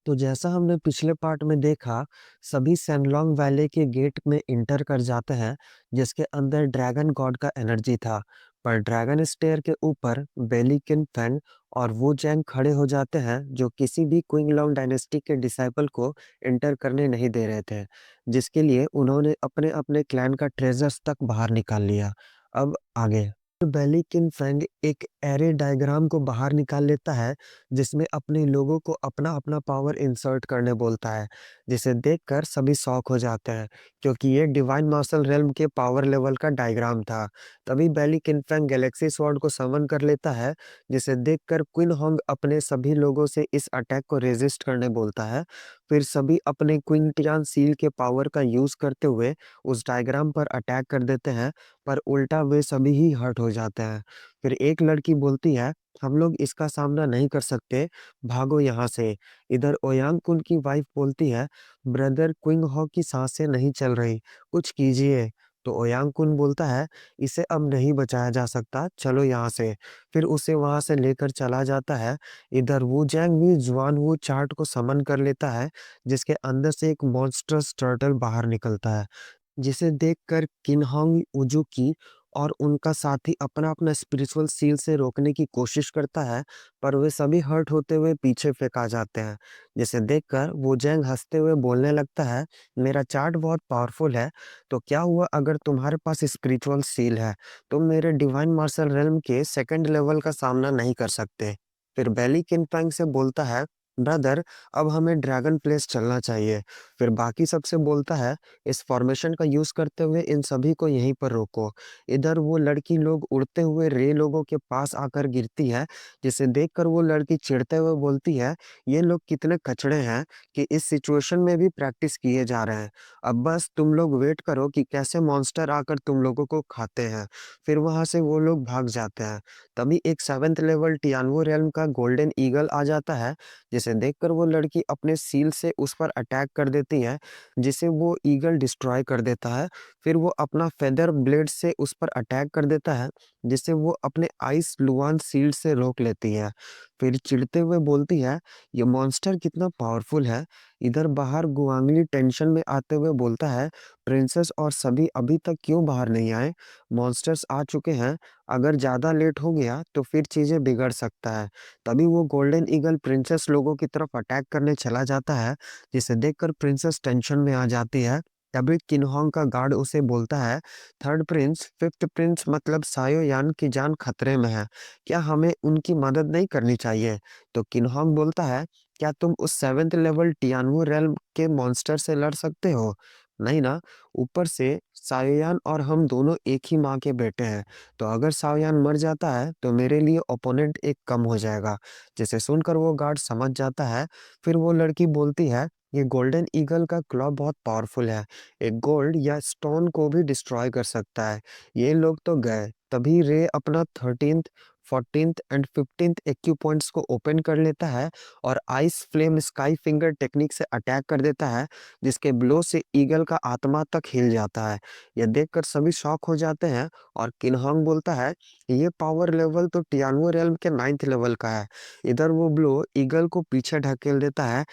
तो जैसा हमने पिछले पार्ट में देखा, सभी सैनलॉन्ग वैली के गेट में इंटर कर जाते हैं, जिसके अंदर ड्रैगन गॉड का एनर्जी था। पर ड्रैगन स्टेयर के ऊपर बेलिकिन फैंग और वू जैंग खड़े हो जाते हैं, जो किसी भी क्विंगलॉन्ग डायनेस्टी के डिसाइपल को इंटर करने नहीं दे रहे थे, जिसके लिए उन्होंने अपने अपने क्लैन का ट्रेजर्स तक बाहर निकाल लिया। अब आगे बेलिकिन फैंग एक एरे डायग्राम को बाहर निकाल लेता है, जिसमें अपने लोगों को अपना-अपना पावर इंसर्ट करने बोलता है, जिसे देखकर सभी शॉक हो जाते हैं, क्योंकि ये डिवाइन मार्शल रेल्म के पावर लेवल का डायग्राम था। तभी बेली किनफैंग गैलेक्सी स्वॉर्ड को समन कर लेता है, जिसे देखकर क्विन होंग अपने सभी लोगों से इस अटैक को रेजिस्ट करने बोलता है। फिर सभी अपने क्विंटियान सील के पावर का यूज़ करते हुए उस डायग्राम पर अटैक कर देते हैं, पर उल्टा वे सभी ही हर्ट हो जाते हैं। फिर एक लड़की बोलती है, हम लोग इसका सामना नहीं कर सकते, भागो यहाँ से। इधर ओयांग कुन की वाइफ बोलती है, ब्रदर क्विंग हो की सांसें नहीं चल रही, कुछ कीजिए। तो ओयांग कुन बोलता है, इसे अब नहीं बचाया जा सकता, चलो यहाँ से। फिर उसे वहाँ से लेकर चला जाता है। इधर वू जैंग भी जुआन वू चार्ट को समन कर लेता है, जिसके अंदर से एक मॉन्स्टर्स टर्टल बाहर निकलता है, जिसे देखकर किन्होंग उजुकी और उनका साथी अपना-अपना स्पिरिचुअल सील से रोकने की कोशिश करता है, पर वे सभी हर्ट होते हुए पीछे फेंका जाते हैं। जिसे देखकर वुजेंग हँसते हुए बोलने लगता है, मेरा चार्ट बहुत पावरफुल है, तो क्या हुआ अगर तुम्हारे पास स्पिरिचुअल सील है? तुम मेरे डिवाइन मार्शल रेल्म के सेकंड लेवल का सामना नहीं कर सकते। फिर बेली किनफैंग से बोलता है, ब्रदर अब हमें ड्रैगन प्लेस चलना चाहिए। फिर बाकी सबसे बोलता है, इस फॉर्मेशन का यूज़ करते हुए इन सभी को यहीं पर रोको। इधर वो लड़की लोग उड़ते हुए रे लोगों के पास आकर गिरती है, जिसे देखकर वो लड़की चिढ़ते हुए बोलती है, ये लोग कितने कचड़े हैं कि इस सिचुएशन में भी प्रैक्टिस किए जा रहे हैं। अब बस तुम लोग वेट करो कि कैसे मॉन्स्टर आकर तुम लोगों को खाते हैं। फिर वहाँ से वो लोग भाग जाते हैं। तभी एक 7th लेवल टियान्वो रेल्म का गोल्डन ईगल आ जाता है, जिसे देखकर वो लड़की अपने सील से उस पर अटैक कर देती है, जिसे वो ईगल डिस्ट्रॉय कर देता है। फिर वो अपना फेदर ब्लेड से उस पर अटैक कर देता है, जिसे वो अपने आइस लुआन शील्ड से रोक लेती है। फिर चिढ़ते हुए बोलती है, ये मॉन्स्टर कितना पावरफुल है। इधर बाहर गुआंगली टेंशन में आते हुए बोलता है, प्रिंसेस और सभी अभी तक क्यों बाहर नहीं आए? मॉन्स्टर्स आ चुके हैं, अगर ज़्यादा लेट हो गया तो फिर चीज़ें बिगड़ सकता है। तभी वो गोल्डन ईगल प्रिंसेस लोगों की तरफ अटैक करने चला जाता है, जिसे देखकर प्रिंसेस टेंशन में आ जाती है। तभी किन्होंग का गार्ड उसे बोलता है, थर्ड प्रिंस, फिफ्थ प्रिंस मतलब सायो यान की जान खतरे में है, क्या हमें उनकी मदद नहीं करनी चाहिए? तो किन्होंग बोलता है, क्या तुम उस 7th लेवल टियान्वो रेल्म के मॉन्स्टर से लड़ सकते हो? नहीं ना, ऊपर से सायोयान और हम दोनों एक ही माँ के बेटे हैं, तो अगर सायोयान मर जाता है तो मेरे लिए ओपोनेंट एक कम हो जाएगा। जिसे सुनकर वो गार्ड समझ जाता है। फिर वो लड़की बोलती है, ये गोल्डन ईगल का क्लॉ बहुत पावरफुल है, एक गोल्ड या स्टोन को भी डिस्ट्रॉय कर सकता है। ये लोग तो गए। तभी रे अपना 13th, 14th and 15th acupoints को ओपन कर लेता है और ice flame sky finger technique से अटैक कर देता है, जिसके ब्लो से ईगल का आत्मा तक हिल जाता है। यह देखकर सभी शॉक हो जाते हैं और किन्होंग बोलता है, ये पावर लेवल तो टियान्वो रेल्म के 9th लेवल का है। इधर वो ब्लो ईगल को पीछे ढकेल देता है,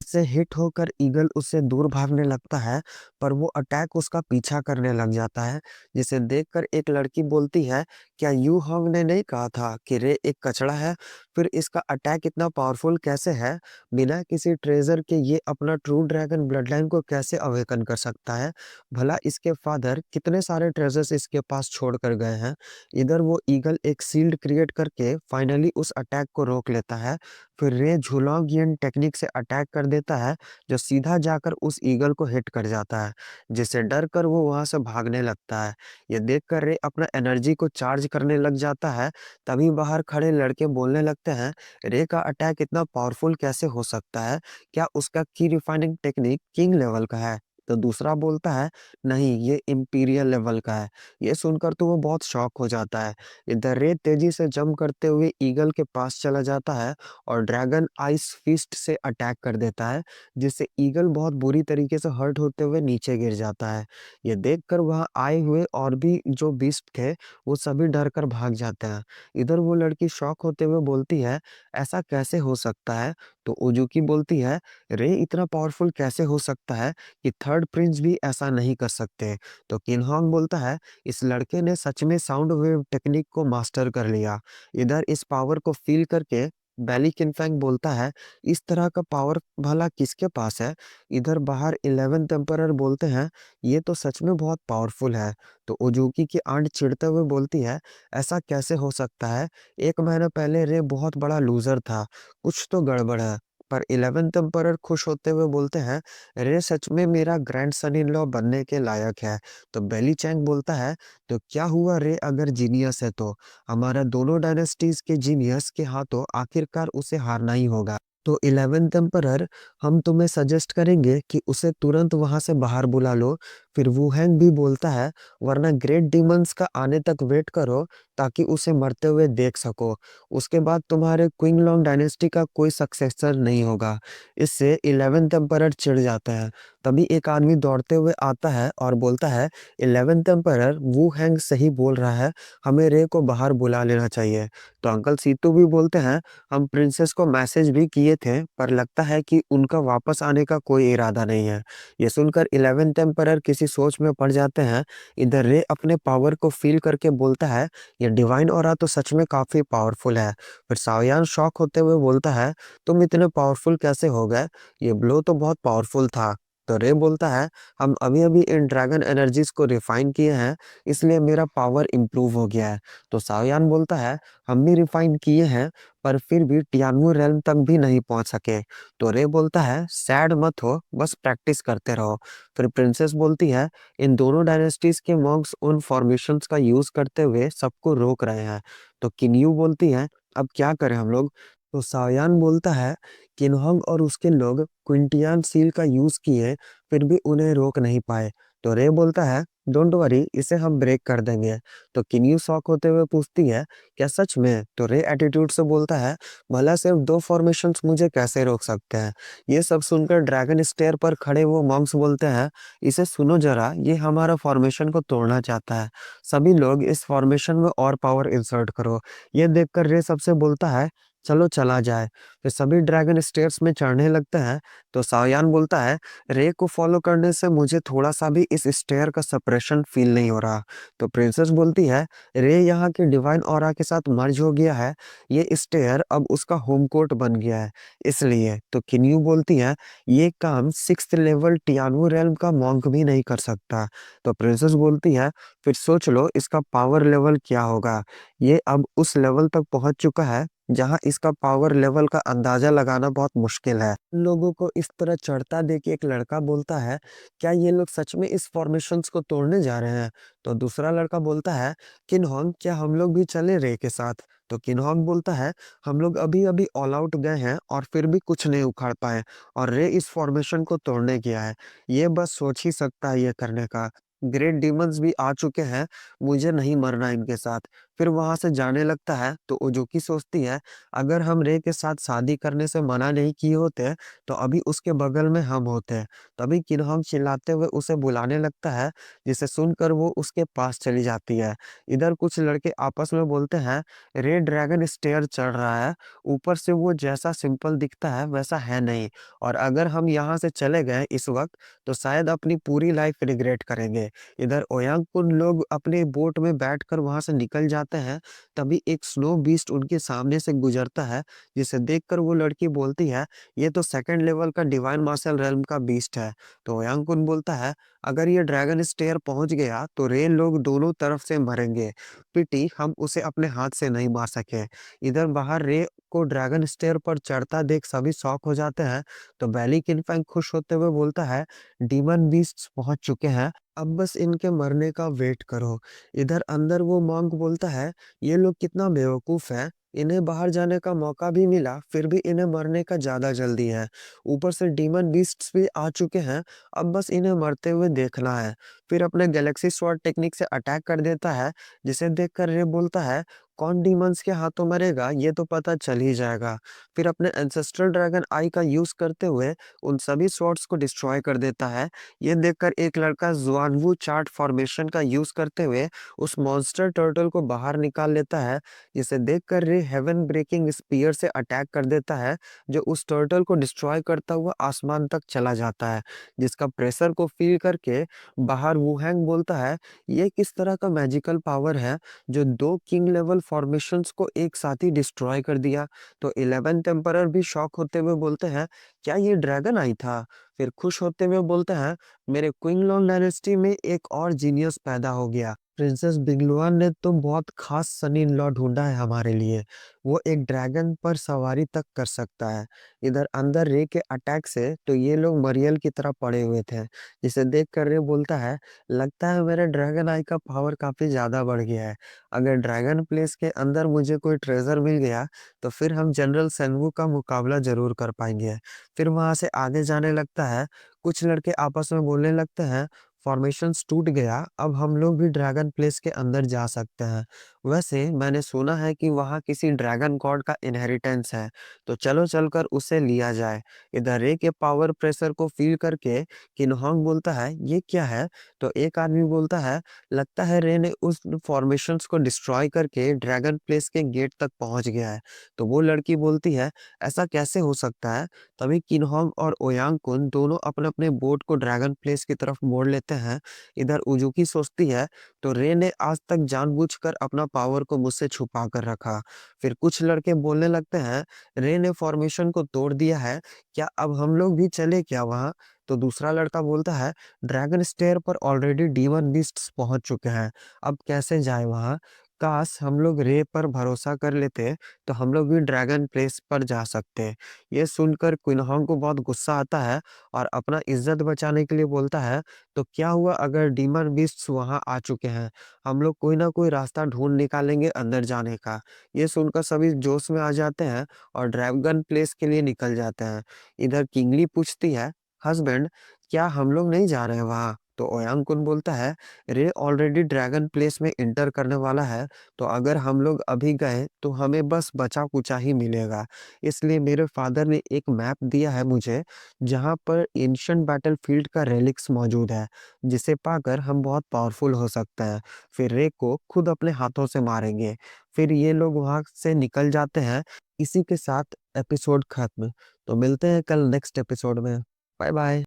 से हिट होकर ईगल उससे दूर भागने लगता है, पर वो अटैक उसका पीछा करने लग जाता है, जिसे देखकर एक लड़की बोलती है, क्या यू होंग ने नहीं कहा था कि रे एक कचड़ा है? फिर इसका अटैक इतना पावरफुल कैसे है? बिना किसी ट्रेजर के ये अपना ट्रू ड्रैगन ब्लडलाइन को कैसे अवेकन कर सकता है? भला इसके फादर कितने सारे ट्रेजर्स इसके पास छोड़ कर गए हैं? इधर वो ईगल एक शील्ड क्रिएट करके फाइनली उस अटैक को रोक लेता है। फिर रे झुलॉगियन टेक्निक से अटैक कर देता है, जो सीधा जाकर उस ईगल को हिट कर जाता है, जिससे डर कर वो वहां से भागने लगता है। ये देखकर रे अपना एनर्जी को चार्ज करने लग जाता है। तभी बाहर खड़े लड़के बोलने लगते हैं, रे का अटैक इतना पावरफुल कैसे हो सकता है? क्या उसका की रिफाइनिंग टेक्निक किंग लेवल का है? तो दूसरा बोलता है, नहीं ये इंपीरियल लेवल का है। ये सुनकर तो वो बहुत शॉक हो जाता है। इधर रे तेजी से जंप करते हुए ईगल के पास चला जाता है और ड्रैगन आइस फिस्ट से अटैक कर देता है, जिससे ईगल बहुत बुरी तरीके से हर्ट होते हुए नीचे गिर जाता है। ये देखकर वहाँ आए हुए और भी जो बीस्ट थे, वो सभी डर कर भाग जाते हैं। इधर वो लड़की शॉक होते हुए बोलती है, ऐसा कैसे हो सकता है? तो उजुकी बोलती है, रे इतना पावरफुल कैसे हो सकता है कि थर्ड प्रिंस भी ऐसा नहीं कर सकते। तो किन्होंग बोलता है, इस लड़के ने सच में साउंड वेव टेक्निक को मास्टर कर लिया। इधर इस पावर को फील करके बैली किनफैंग बोलता है, इस तरह का पावर भला किसके पास है? इधर बाहर 11th एम्परर बोलते हैं, ये तो सच में बहुत पावरफुल है। तो उजुकी की आंट चिढ़ते हुए बोलती है, ऐसा कैसे हो सकता है? 1 महीना पहले रे बहुत बड़ा लूजर था, कुछ तो गड़बड़ है। पर 11th एम्परर खुश होते हुए बोलते हैं, रे सच में मेरा ग्रैंडसन इन लॉ बनने के लायक है। तो बेली चैंग बोलता है, तो क्या हुआ रे अगर जीनियस है तो? हमारा दोनों डायनेस्टीज के जीनियस के हाथों आखिरकार उसे हारना ही होगा। तो 11th एम्परर, हम तुम्हें सजेस्ट करेंगे कि उसे तुरंत वहां से बाहर बुला लो। फिर वुहेंग भी बोलता है, वरना ग्रेट डीमंस का आने तक वेट करो ताकि उसे मरते हुए देख सको। उसके बाद तुम्हारे क्विंगलॉन्ग डायनेस्टी का कोई सक्सेसर नहीं होगा। इससे 11th एम्परर चिढ़ जाता है। तभी एक आदमी दौड़ते हुए आता है और बोलता है, 11th एम्परर, वू हैंग सही बोल रहा है, हमें रे को बाहर बुला लेना चाहिए। तो अंकल सीतू भी बोलते हैं, हम प्रिंसेस को मैसेज भी किए थे, पर लगता है कि उनका वापस आने का कोई इरादा नहीं है। ये सुनकर 11th एम्परर किसी सोच में पड़ जाते हैं। इधर रे अपने पावर को फील करके बोलता है, ये डिवाइन ऑरा तो सच में काफी पावरफुल है। फिर सावयान शॉक होते हुए बोलता है, तुम इतने पावरफुल कैसे हो गए? ये ब्लो तो बहुत पावरफुल था। तो रे बोलता है, हम अभी अभी इन ड्रैगन एनर्जीज को रिफाइन किए हैं, इसलिए मेरा पावर इंप्रूव हो गया है। तो सावयान बोलता है, हम भी रिफाइन किए हैं, पर फिर भी टियानवू रेल्म तक भी नहीं पहुंच सके। तो रे बोलता है, सैड मत हो, बस प्रैक्टिस करते रहो। फिर प्रिंसेस बोलती है, इन दोनों डायनेस्टीज के मॉन्क्स उन फॉर्मेशंस का यूज करते हुए सबको रोक रहे हैं। तो किन्यू बोलती है, अब क्या करें हम लोग? तो सावयान बोलता है, किन्होंग और उसके लोग क्विंटियान सील का यूज किए, फिर भी उन्हें रोक नहीं पाए। तो रे बोलता है, डोंट वरी, इसे हम ब्रेक कर देंगे। तो किन्यू शॉक होते हुए पूछती है, क्या सच में? तो रे एटीट्यूड से बोलता है, भला सिर्फ 2 फॉर्मेशंस मुझे कैसे रोक सकते हैं? ये सब सुनकर ड्रैगन स्टेयर पर खड़े वो मॉन्क्स बोलते हैं, इसे सुनो जरा, ये हमारा फॉर्मेशन को तोड़ना चाहता है। सभी लोग इस फॉर्मेशन में और पावर इंसर्ट करो। ये देखकर रे सबसे बोलता है, चलो चला जाए। फिर सभी ड्रैगन स्टेयर्स में चढ़ने लगते हैं। तो सावयान बोलता है, रे को फॉलो करने से मुझे थोड़ा सा भी इस स्टेयर का सेपरेशन फील नहीं हो रहा। तो प्रिंसेस बोलती है, रे यहाँ के डिवाइन ऑरा के साथ मर्ज हो गया है, ये स्टेयर अब उसका होम कोर्ट बन गया है, इसलिए। तो किन्यू बोलती है, ये काम 6th लेवल टियानवू रेल्म का मॉन्क भी नहीं कर सकता। तो प्रिंसेस बोलती है, फिर सोच लो इसका पावर लेवल क्या होगा। ये अब उस लेवल तक पहुंच चुका है जहां इसका पावर लेवल का अंदाजा लगाना बहुत मुश्किल है। लोगों को इस तरह चढ़ता देख एक लड़का बोलता है, क्या ये लोग सच में इस फॉर्मेशंस को तोड़ने जा रहे हैं? तो दूसरा लड़का बोलता है, किन्होंग, क्या हम लोग भी चले रे के साथ? तो किन्होंग बोलता है, हम लोग अभी अभी ऑल आउट गए हैं और फिर भी कुछ नहीं उखाड़ पाए, और रे इस फॉर्मेशन को तोड़ने गया है। ये बस सोच ही सकता है ये करने का। ग्रेट डीमंस भी आ चुके हैं, मुझे नहीं मरना इनके साथ। फिर वहां से जाने लगता है। तो ओजुकी सोचती है, अगर हम रे के साथ शादी करने से मना नहीं किए होते, तो अभी उसके बगल में हम होते। तभी किन्होंग चिल्लाते हुए उसे बुलाने लगता है, जिसे सुनकर वो उसके पास चली जाती है। इधर कुछ लड़के आपस में बोलते हैं, रे ड्रैगन स्टेयर चढ़ रहा है, ऊपर से वो जैसा सिंपल दिखता है वैसा है नहीं, और अगर हम यहाँ से चले गए इस वक्त, तो शायद अपनी पूरी लाइफ रिग्रेट करेंगे। इधर ओयांगकुन लोग अपने बोट में बैठकर वहां से निकल जाते हैं। तभी एक स्नो बीस्ट उनके सामने से गुजरता है, जिसे देखकर वो लड़की बोलती है, ये तो 2nd लेवल का डिवाइन मार्शल रेल्म का बीस्ट है। तो ओयांगकुन बोलता है, अगर ये ड्रैगन स्टेयर पहुंच गया तो रे लोग दोनों तरफ से मरेंगे। पिटी हम उसे अपने हाथ से नहीं मार सके। इधर बाहर रे को ड्रैगन स्टेयर पर चढ़ता देख सभी शॉक हो जाते हैं। तो बैली किनफैंग खुश होते हुए बोलता है, डीमन बीस्ट्स पहुंच चुके हैं, अब बस इनके मरने का वेट करो। इधर अंदर वो मॉन्क बोलता है, ये लोग कितना बेवकूफ है, इन्हें बाहर जाने का मौका भी मिला, फिर भी इन्हें मरने का ज़्यादा जल्दी है। ऊपर से डीमन बीस्ट्स भी आ चुके हैं, अब बस इन्हें मरते हुए देखना है। फिर अपने गैलेक्सी स्वॉर्ड टेक्निक से अटैक कर देता है, जिसे देखकर रे बोलता है, कौन डीमंस के हाथों मरेगा ये तो पता चल ही जाएगा। फिर अपने एंसेस्ट्रल ड्रैगन आई का यूज़ करते हुए उन सभी स्वॉर्ड्स को डिस्ट्रॉय कर देता है। ये देखकर एक लड़का ज़ुआनवू चार्ट फॉर्मेशन का यूज़ करते हुए उस मॉन्स्टर टर्टल को बाहर निकाल लेता है, जिसे देखकर रे हेवन ब्रेकिंग स्पीयर से अटैक कर देता है, जो उस टर्टल को डिस्ट्रॉय करता हुआ आसमान तक चला जाता है। जिसका प्रेशर को फील करके बाहर वुहैंग बोलता है, ये किस तरह का मैजिकल पावर है जो 2 किंग लेवल फॉर्मेशंस को एक साथ ही डिस्ट्रॉय कर दिया। तो 11th एम्परर भी शॉक होते हुए बोलते हैं, क्या ये ड्रैगन आई था? फिर खुश होते हुए बोलते हैं, मेरे क्विंगलॉन्ग डायनेस्टी में एक और जीनियस पैदा हो गया। प्रिंसेस बिंगलुआन ने तो बहुत खास सन इन लॉ ढूंढा है हमारे लिए। वो एक ड्रैगन पर सवारी तक कर सकता है। इधर अंदर रे के अटैक से तो ये लोग मरियल की तरह पड़े हुए थे, जिसे देख कर रे बोलता है, लगता है मेरे ड्रैगन आई का पावर काफी ज्यादा बढ़ गया है। अगर ड्रैगन प्लेस के अंदर मुझे कोई ट्रेजर मिल गया तो फिर हम जनरल सेनवू का मुकाबला जरूर कर पाएंगे। फिर वहां से आगे जाने लगता है। कुछ लड़के आपस में बोलने लगते हैं, फॉर्मेशंस टूट गया, अब हम लोग भी ड्रैगन प्लेस के अंदर जा सकते हैं। वैसे मैंने सुना है कि वहाँ किसी ड्रैगन गॉड का इनहेरिटेंस है, तो चलो चलकर उसे लिया जाए। इधर रे के पावर प्रेशर को फील करके किन्होंग बोलता है, ये क्या है? तो एक आदमी बोलता है, लगता है रे ने उस फॉर्मेशंस को डिस्ट्रॉय करके ड्रैगन प्लेस के गेट तक पहुंच गया है। तो वो लड़की बोलती है, ऐसा कैसे हो सकता है? तभी किन्होंग और ओयांग कुन दोनों अपने अपने बोट को ड्रैगन प्लेस की तरफ मोड़ लेते हैं। इधर उजुकी सोचती है, तो रे ने आज तक जानबूझकर अपना पावर को मुझसे छुपा कर रखा। फिर कुछ लड़के बोलने लगते हैं, रे ने फॉर्मेशन को तोड़ दिया है, क्या अब हम लोग भी चले क्या वहां? तो दूसरा लड़का बोलता है, ड्रैगन स्टेयर पर ऑलरेडी डीमन बीस्ट्स पहुंच चुके हैं, अब कैसे जाए वहां? काश हम लोग रे पर भरोसा कर लेते, तो हम लोग भी ड्रैगन प्लेस पर जा सकते। ये सुनकर क्विनोंग को बहुत गुस्सा आता है और अपना इज्जत बचाने के लिए बोलता है, तो क्या हुआ अगर डीमन बीस्ट्स वहां आ चुके हैं? हम लोग कोई ना कोई रास्ता ढूंढ निकालेंगे अंदर जाने का। ये सुनकर सभी जोश में आ जाते हैं और ड्रैगन प्लेस के लिए निकल जाते हैं। इधर किंगली पूछती है, हस्बैंड, क्या हम लोग नहीं जा रहे हैं वहां? तो ओयांग कुन बोलता है, रे ऑलरेडी ड्रैगन प्लेस में इंटर करने वाला है, तो अगर हम लोग अभी गए तो हमें बस बचा कुचा ही मिलेगा। इसलिए मेरे फादर ने एक मैप दिया है मुझे, जहाँ पर एंशिएंट बैटलफील्ड का रेलिक्स मौजूद है, जिसे पाकर हम बहुत पावरफुल हो सकते हैं। फिर रे को खुद अपने हाथों से मारेंगे। फिर ये लोग वहां से निकल जाते हैं। इसी के साथ एपिसोड खत्म। तो मिलते हैं कल नेक्स्ट एपिसोड में। Bye bye.